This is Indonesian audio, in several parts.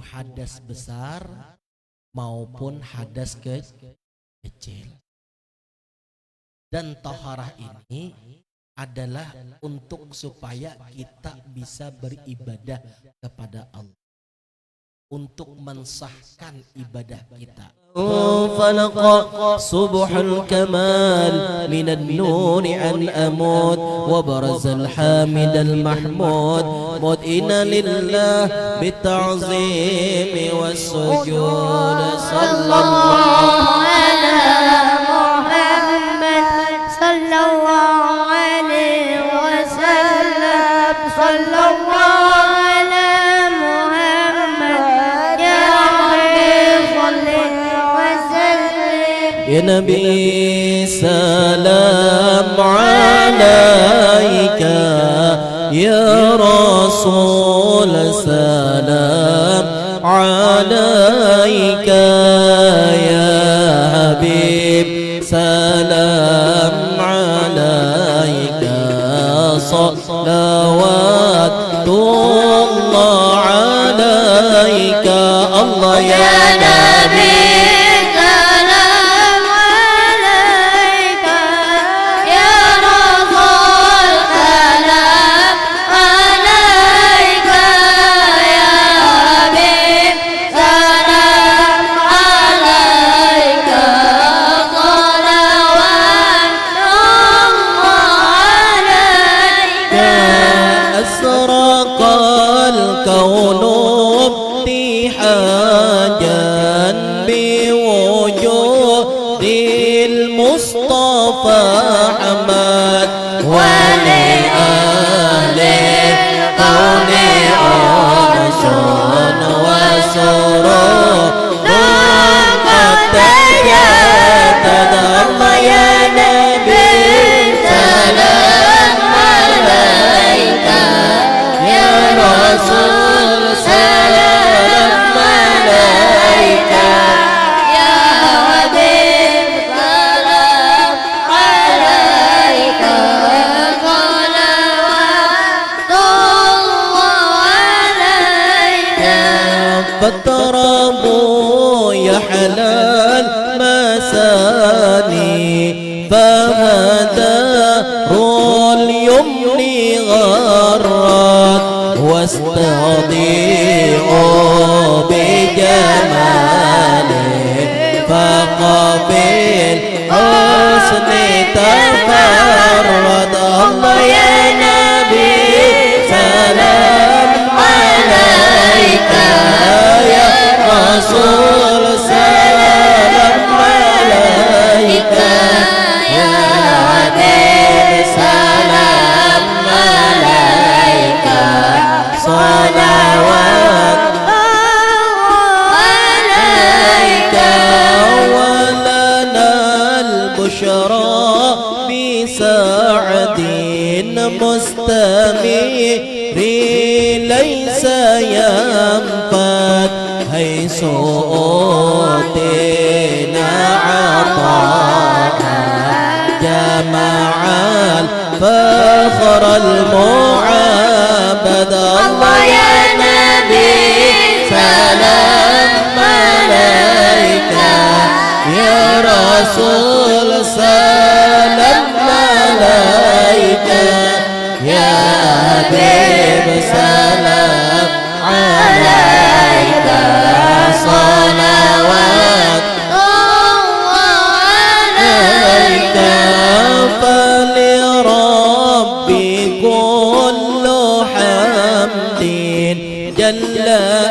hadas besar maupun hadas kecil. Dan taharah ini adalah untuk supaya kita bisa beribadah kepada Allah, untuk mensahkan ibadah kita. فلق صبح الكمال من النور عن أمود وبرز الحامد المحمود مدئنا لله بالتعظيم والسجود صلى الله على محمد صلى الله عليه وسلم صلى الله على محمد يا ربي صل وسلم يا نبي سلام عليك يا رسول سلام عليك يا حبيب سلام عليك صلوات الله عليك الله يا نبي الكون ابتهاجا بوجود المصطفى حمد ولأهل الكون أنس وسرور قد تجدد الله يا نبي سلام عليك يا رسول سلام عليك يا حبيب سلام عليك صلوات الله عليك فاضطربوا يا حلال مساني فهدر اليمن غرات واستضيئوا بجماله فقبل حسن تفرد الله يا نبي سلام عليك يا رسول سلام عليك يا حبيب سلام عليك صلوات عليك ولنا البشرى بسعد مستمر ليس ينفد حيث أوتينا عطاء جمع الفخر المعبد الله يا نبي سلام عليك يا رسول سلام عليك يا حبيب سلام عليك صلوات عليك فلربي كل حمد جل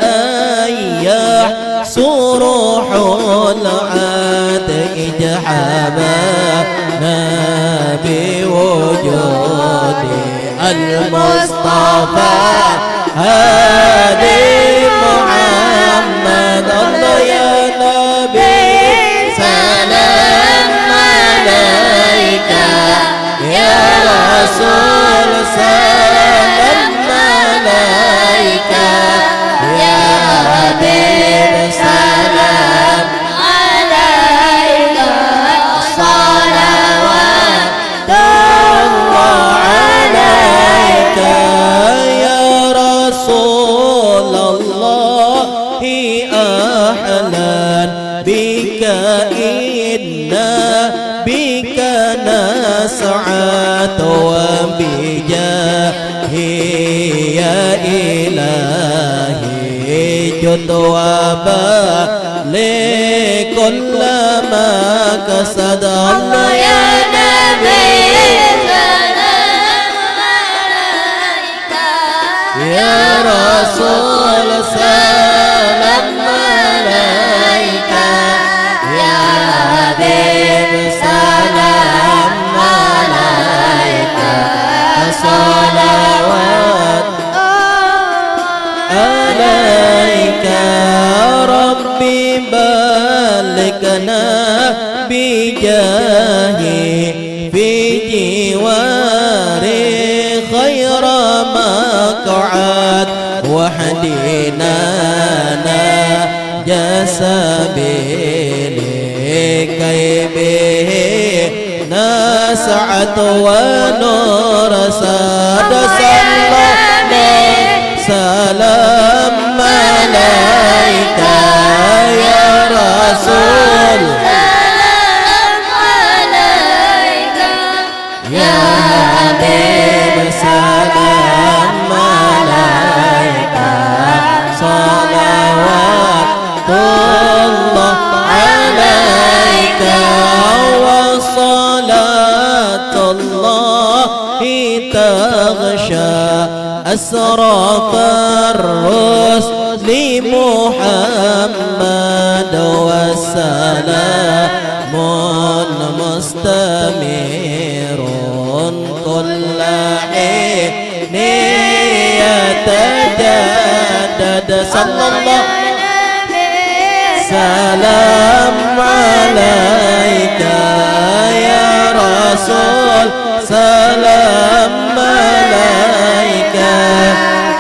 أن يحصر العاد إجحابنا بوجود المصطفى هادي محمد الله يا نبي سلام عليك يا رسول سلام عليك يا حبيب سلام عليك صلوات الله عليك يا رسول الله إلهي جد وبالغ كل ما قصد الله يا نبي سلام عليك يا رسول سلام عليك يا حبيب سلام عليك صلوات عليك ربي بلغنا بجاهي في جواري خير مقعد وحدينا نجا سبيلي كي به نسعد ونور ساد صلى سلام عليك يا رسول سلام عليك يا حبيب سلام عليك صلوات الله عليك وصلاة الله تغشى أسراف الرسل محمد والسلام مستمر كل حين يتجدد صلى الله سلام عليك يا رسول سلام عليك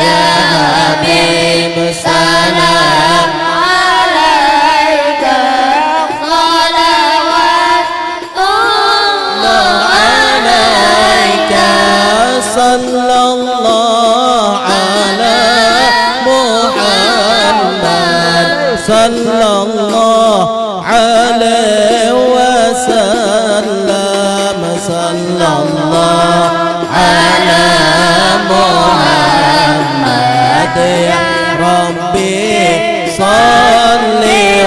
يا حبيب سلام عليك صلوات الله عليك صلى الله على محمد صلى الله عليه وسلم صلى الله على محمد يا ربي صل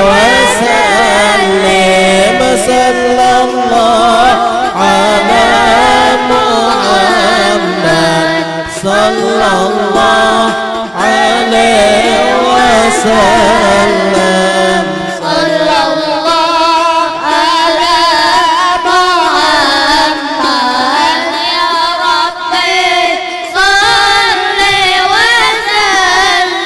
وسلم صلى الله على محمد صلى الله عليه وسلم صلى الله على محمد يا ربي صل وسلم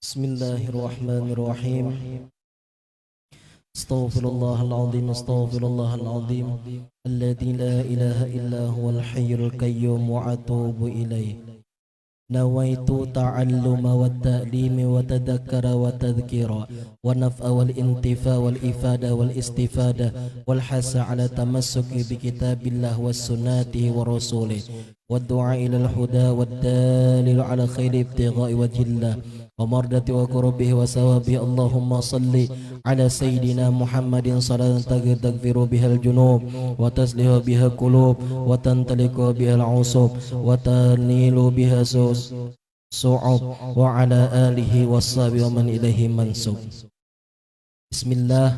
بسم الله الرحمن الرحيم استغفر الله العظيم استغفر الله العظيم الذي لا إله إلا هو الحي القيوم وأتوب إليه نويت تعلم والتعليم وتذكر وتذكيرا والنفع والانتفاع والإفادة والاستفادة والحث على التمسك بكتاب الله وسنته ورسوله والدعاء إلى الهدى والدال على خير ابتغاء وجه الله ومرضة وقربه وثوابه اللهم صل على سيدنا محمد صلاة تغفر بها الجنوب وتصلح بها القلوب وتنطلق بها العصب وتنيل بها صعب وعلى آله والصحبه ومن إليه منسوب. بسم الله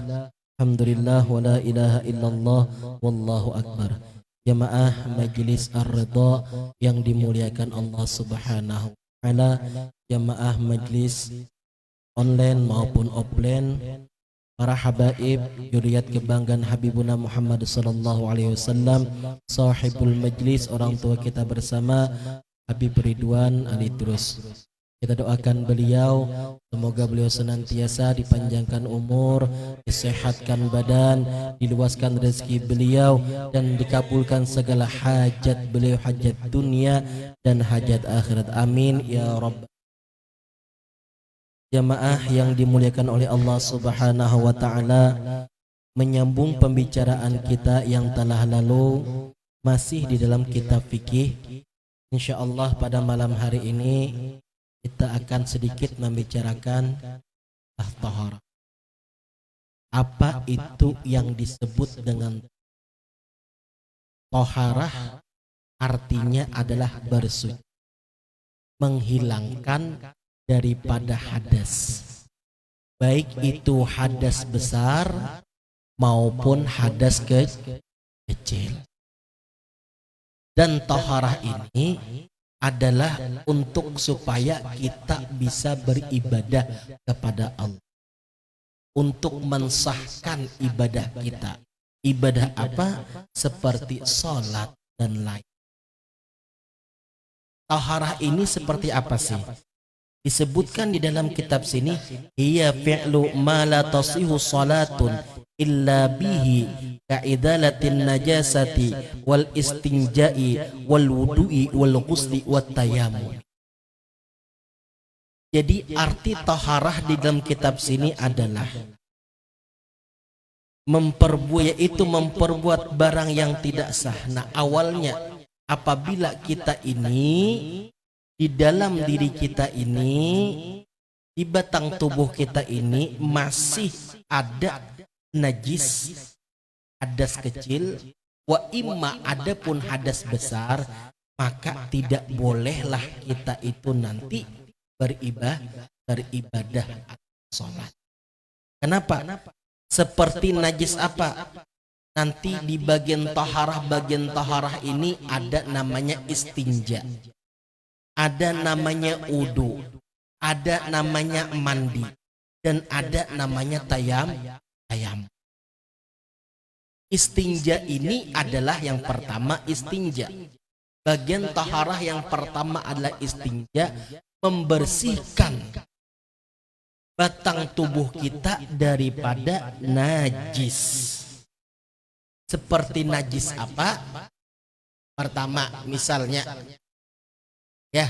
الحمد لله ولا إله إلا الله والله أكبر. Jamaah Majelis Ar-Ridha yang dimuliakan Allah Subhanahu wa taala, jamaah majelis online maupun offline, para habaib zuriat kebanggaan Habibuna Muhammad sallallahu alaihi wasallam, sahibul majlis, orang tua kita bersama Habib Ridwan Ali Trus. Kita doakan beliau, semoga beliau senantiasa dipanjangkan umur, disehatkan badan, diluaskan rezeki beliau, dan dikabulkan segala hajat beliau, hajat dunia dan hajat akhirat. Amin ya Rabb. Jamaah yang dimuliakan oleh Allah Subhanahu wa taala, menyambung pembicaraan kita yang telah lalu, masih di dalam kitab fikih. Insyaallah pada malam hari ini kita akan sedikit membicarakan taharah. Apa itu yang disebut dengan taharah? Artinya adalah bersuci, menghilangkan daripada hadas, baik itu hadas besar maupun hadas kecil. Dan taharah ini adalah untuk supaya kita bisa beribadah kepada Allah, untuk mensahkan ibadah kita. Ibadah apa? Seperti sholat dan lain. Taharah ini seperti apa sih? Disebutkan di dalam kitab sini, hiya fi'lu ma la tasihu salatun illa bihi ka'idalatin najasati wal istinja'i wal wudu'i wal ghusli wat tayammum. Jadi arti taharah di dalam kitab sini adalah memperbuat barang yang tidak sah. Nah, awalnya apabila kita ini di dalam diri kita ini, di batang tubuh kita ini masih ada najis, hadas kecil, wa imma adapun hadas besar, maka tidak bolehlah kita itu nanti beribadah sholat. Kenapa? Seperti najis apa? Nanti di bagian taharah ini ada namanya istinja, ada namanya wudu, ada namanya mandi, dan ada namanya tayam. Istinja ini adalah yang pertama istinja. Bagian taharah yang pertama adalah istinja, membersihkan batang tubuh kita daripada najis. Seperti najis apa? Pertama, misalnya ya,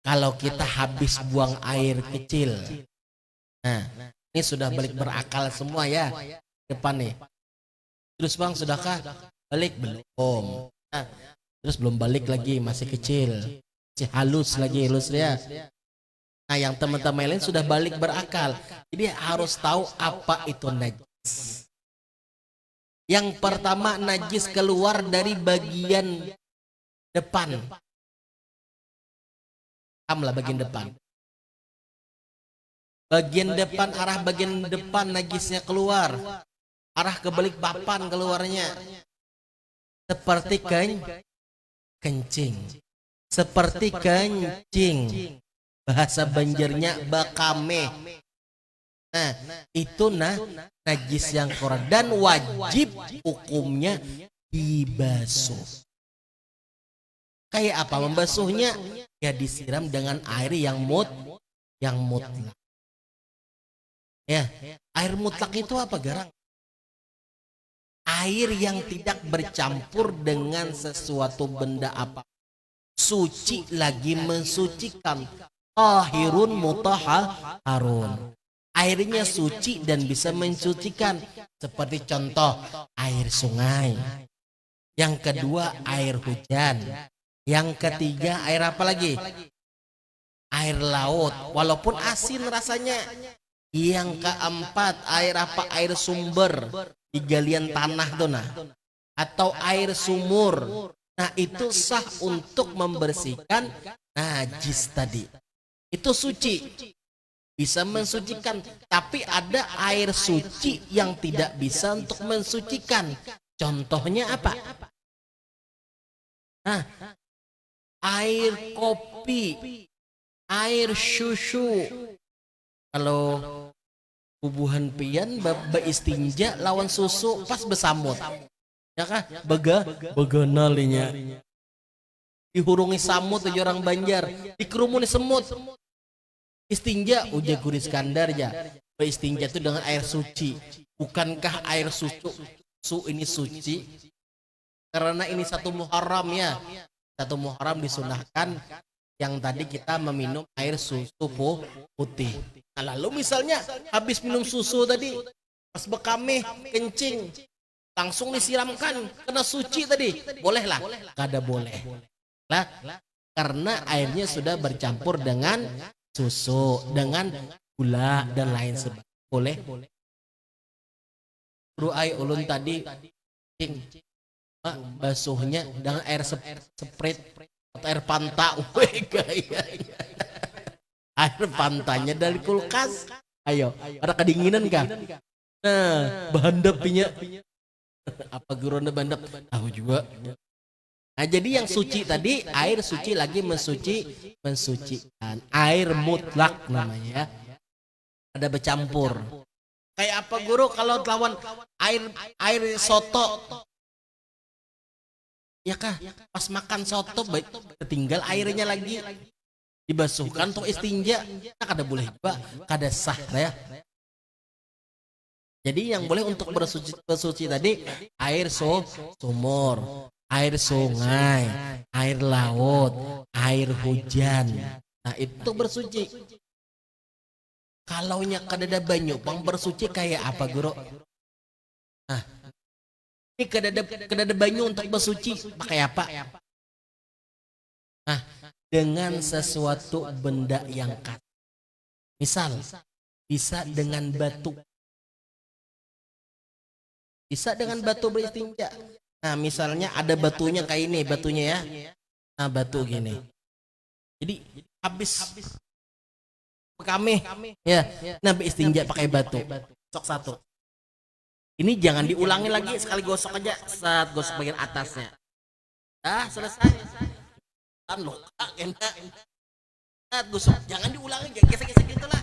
kalau kita habis buang air kecil. Nah, ini sudah balik berakal semua ya depan nih. Terus bang, sudahkah balik? Belum. Nah, terus belum balik lagi, masih kecil, masih halus lagi, halus ya. Nah, yang teman-teman lain sudah balik berakal, jadi harus tahu apa itu najis. Yang pertama, najis keluar dari bagian depan. Amlah bagian depan. Bagian depan, arah bagian depan najisnya keluar. Arah kebalik papan keluarnya. Seperti kencing. Seperti kencing. Bahasa Banjarnya bakame. Nah, itu najis yang keluar. Dan wajib hukumnya dibasuh. Kayak apa membasuhnya? Ya disiram dengan air yang mutlak. Ya, air mutlak itu apa, Garang? Air yang tidak bercampur dengan sesuatu benda apa. Suci lagi mensucikan. Tahirun mutahharun. Airnya suci dan bisa mensucikan. Seperti contoh air sungai. Yang kedua air hujan. Yang ketiga air apa lagi? Air laut. Walaupun asin rasanya. Yang keempat air apa? Air sumber. Di galian tanah tuh nah. Atau air sumur. Nah, itu sah untuk membersihkan najis tadi. Itu suci. Bisa mensucikan. Tapi ada air suci yang tidak bisa untuk mensucikan. Contohnya apa? Nah, air kopi, air susu. Kalau bubuhan pian beistinja lawan susu pas besamut. Ya kah? Begenalinya. Dihurungi samut tuh orang Banjar, dikerumuni semut. Istinja uja guri Iskandar ya. Beistinja itu dengan air suci. Bukankah air susu ini suci? Karena ini satu Muharram ya. Satu Muharram disunahkan yang tadi kita meminum air susu putih. Nah, lalu misalnya habis minum susu tadi, pas bekame kencing, langsung disiramkan kena suci tadi, bolehlah? Kada boleh lah, karena airnya sudah bercampur dengan susu dengan gula dan lain sebagainya. Boleh. Bro ai ulun tadi basuhnya dengan air sprit atau air panta. Air pantanya dari kulkas. Ayo, ada kedinginan kah? Nah, bandep punya. Apa gurunda bandep? Tahu juga. Nah, jadi yang suci tadi air suci lagi mensucikan. Air mutlak namanya ya. Ada bercampur. Kayak apa guru kalau lawan air soto? Ya kah? Pas makan soto baik tinggal airnya lagi dibasuhkan untuk istinja. Nah, kada boleh juga, kada sah ya. Jadi yang boleh untuk bersuci tadi air sumur, air sungai, air laut, air hujan. Nah, itu bersuci. Kalaunya kada banyu pang bersuci kayak apa guru? Nah, ini kada banyu untuk bersuci pakai apa? Nah, dengan sesuatu benda yang kasar. Misal, bisa dengan batu. Bisa dengan batu beristinja. Nah, misalnya ada batunya kayak ini, batunya ya. Nah, batu gini. Jadi habis kami ya. Nah, beristinja pakai batu. Sok satu. Ini jangan diulangi lagi, sekali gosok aja, saat gosok bagian atasnya. Ah, selesai. Luka kena. Nah, gosok, jangan diulangi, gesek-gesek gitulah.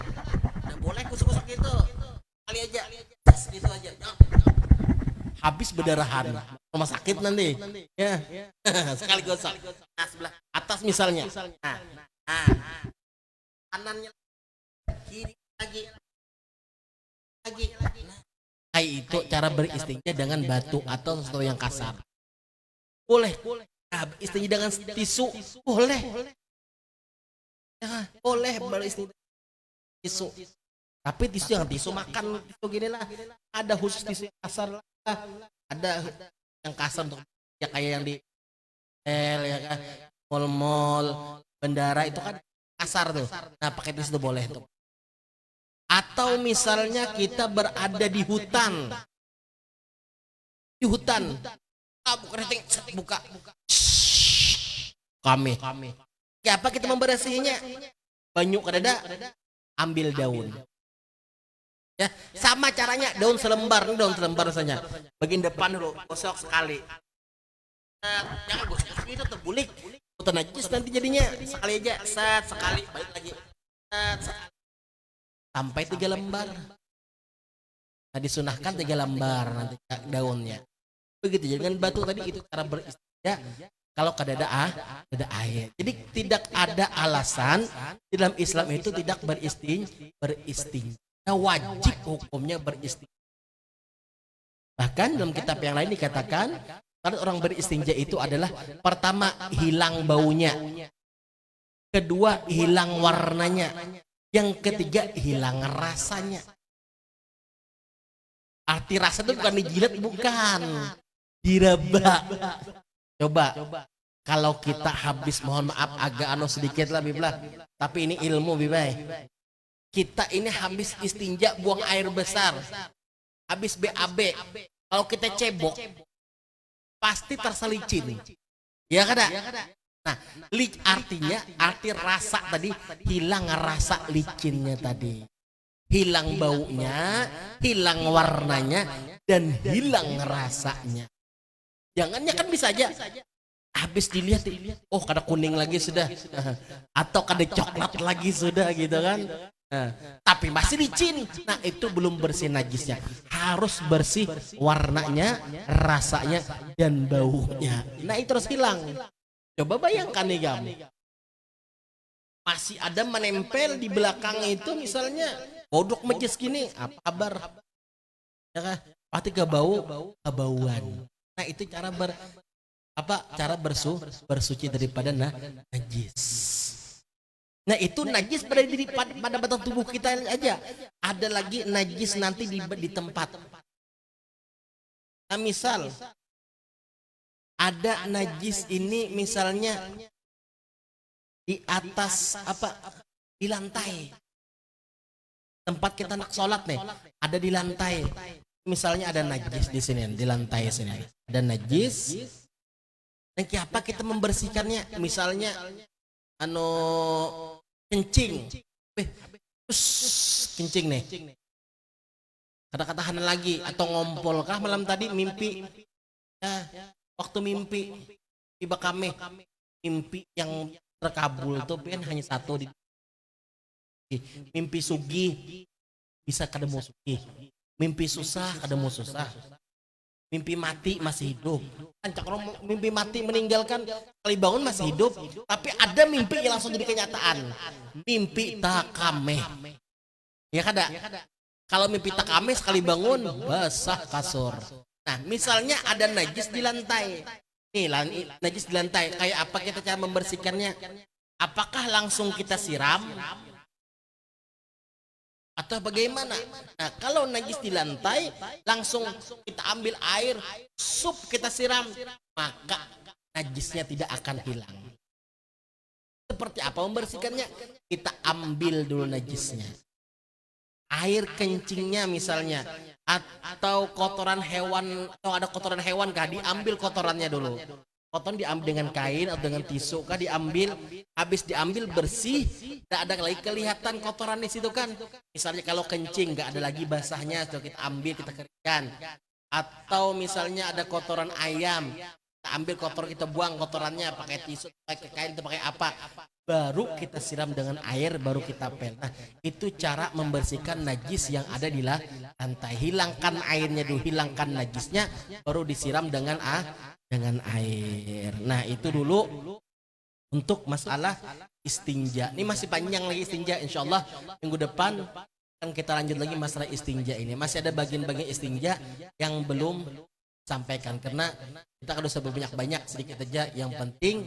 Nah, boleh gosok-gosok gitu. Kali aja. Gitu aja. Habis berdarahan, rumah sakit nanti. Ya. Sekali gosok. Nah, sebelah atas misalnya. Nah. Kanannya kiri lagi. Nah, itu cara beristinja dengan batu atau sesuatu yang kasar. Boleh. Nah, istinja dengan tisu boleh. Ya, boleh beristinja tisu. Tapi tisu yang tisu makan tisu gini lah. Ada khusus tisu yang kasar lah. Ada yang kasar untuk ya kayak yang di ya kan, mall, bandara itu kan kasar tuh. Nah, pakai tisu itu boleh tuh. Atau misalnya kita berada di hutan. Di hutan. Buka. Kami. Ya, apa kita membersihinya? Banyu kadada, ambil daun. Ya, sama caranya daun selembar rasanya. Bagian depan dulu, gosok sekali. Jangan gosok itu terbulik. Putar najis nanti jadinya. Sekali aja, sekali, balik lagi. Sampai 3 lembar. Nah, disunahkan 3 lembar nanti daunnya. Begitu dengan batu tadi itu cara beristinja. Kalau kada ada air. Jadi tidak ada alasan di dalam Islam itu tidak beristinja. Wajib hukumnya beristinja. Bahkan dalam kitab yang lain dikatakan kalau orang beristinja itu adalah pertama hilang baunya, kedua hilang warnanya, yang ketiga hilang rasanya. Arti rasa itu bukan dijilat, bukan diraba. Coba kalau kita habis, mohon maaf agak sedikit lah biblah, tapi ini ilmu bibai. Kita ini habis istinja buang air besar, habis BAB. Kalau kita cebok pasti terselicin, ya kada? Nah, artinya arti rasa tadi hilang rasa licinnya tadi, hilang baunya, hilang warnanya, dan hilang rasanya. Jangannya kan bisa aja habis dilihat, oh kada kuning lagi sudah, atau kada coklat lagi sudah gitu kan. Nah, tapi masih licin. Nah, itu belum bersih najisnya. Harus bersih warnanya, rasanya, dan baunya. Nah, itu harus hilang. Coba bayangkan nih kamu, masih ada menempel di belakang itu misalnya kodok majis gini, apa kabar? Ya kan? Pasti kebauan. Nah, itu cara bersuci daripada najis. Nah, itu najis pada batang tubuh kita aja. Ada lagi najis nanti di tempat. Nah, misal ada najis ini misalnya di atas di lantai. Tempat kita nak sholat nih, ada di lantai. Misalnya ada najis di sini, di lantai sini. Ada najis. Dan apa kita membersihkannya? Misalnya, kencing. Kencing nih. Kata tahanan lagi atau ngompol kah malam tadi mimpi? Ya, waktu mimpi tiba kami mimpi yang terkabul tuh kan hanya satu di mimpi sugih bisa kademu sugih, mimpi susah kademu susah, mimpi mati masih hidup. Kan cakro mimpi mati meninggalkan kali bangun masih hidup, tapi ada mimpi yang langsung jadi kenyataan. Mimpi takame. Ya kada? Kalau mimpi takame sekali bangun basah kasur. Nah, misalnya ada najis di lantai. Nih, najis di lantai. Kayak apa kita cara membersihkannya? Apakah langsung kita siram? Atau bagaimana? Nah, kalau najis di lantai, langsung kita ambil air, sup kita siram, maka najisnya tidak akan hilang. Seperti apa membersihkannya? Kita ambil dulu najisnya. Air kencingnya misalnya, atau kotoran hewan, atau ada kotoran hewan kah, diambil kotorannya dulu. Kotoran diambil dengan kain atau dengan tisu kah, diambil, habis diambil bersih, tidak ada lagi kelihatan kotoran di situ kan. Misalnya kalau kencing nggak ada lagi basahnya, so kita ambil, kita keringkan. Atau misalnya ada kotoran ayam, kita ambil kotor, kita buang kotorannya pakai tisu, pakai kain, itu pakai apa, baru kita siram dengan air, baru kita pel. Nah, itu cara membersihkan najis yang ada di lantai. Hilangkan airnya dulu, hilangkan najisnya, baru disiram dengan air. Nah, itu dulu untuk masalah istinja. Ini masih panjang lagi istinja, insyaallah minggu depan akan kita lanjut lagi masalah istinja ini. Masih ada bagian-bagian istinja yang belum sampaikan karena kita kan udah banyak sedikit aja. Yang penting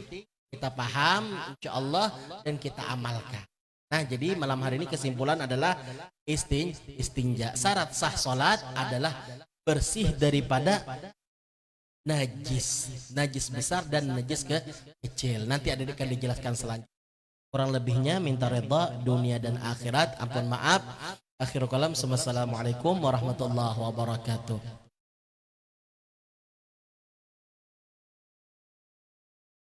kita paham insyaallah dan kita amalkan. Nah, jadi malam hari ini kesimpulan adalah istinja. Syarat sah salat adalah bersih daripada najis besar dan najis kecil. Nanti akan dijelaskan selanjutnya. Kurang lebihnya minta redha dunia dan akhirat. Ampun maaf. Akhirul kalam. Wassalamualaikum warahmatullahi wabarakatuh.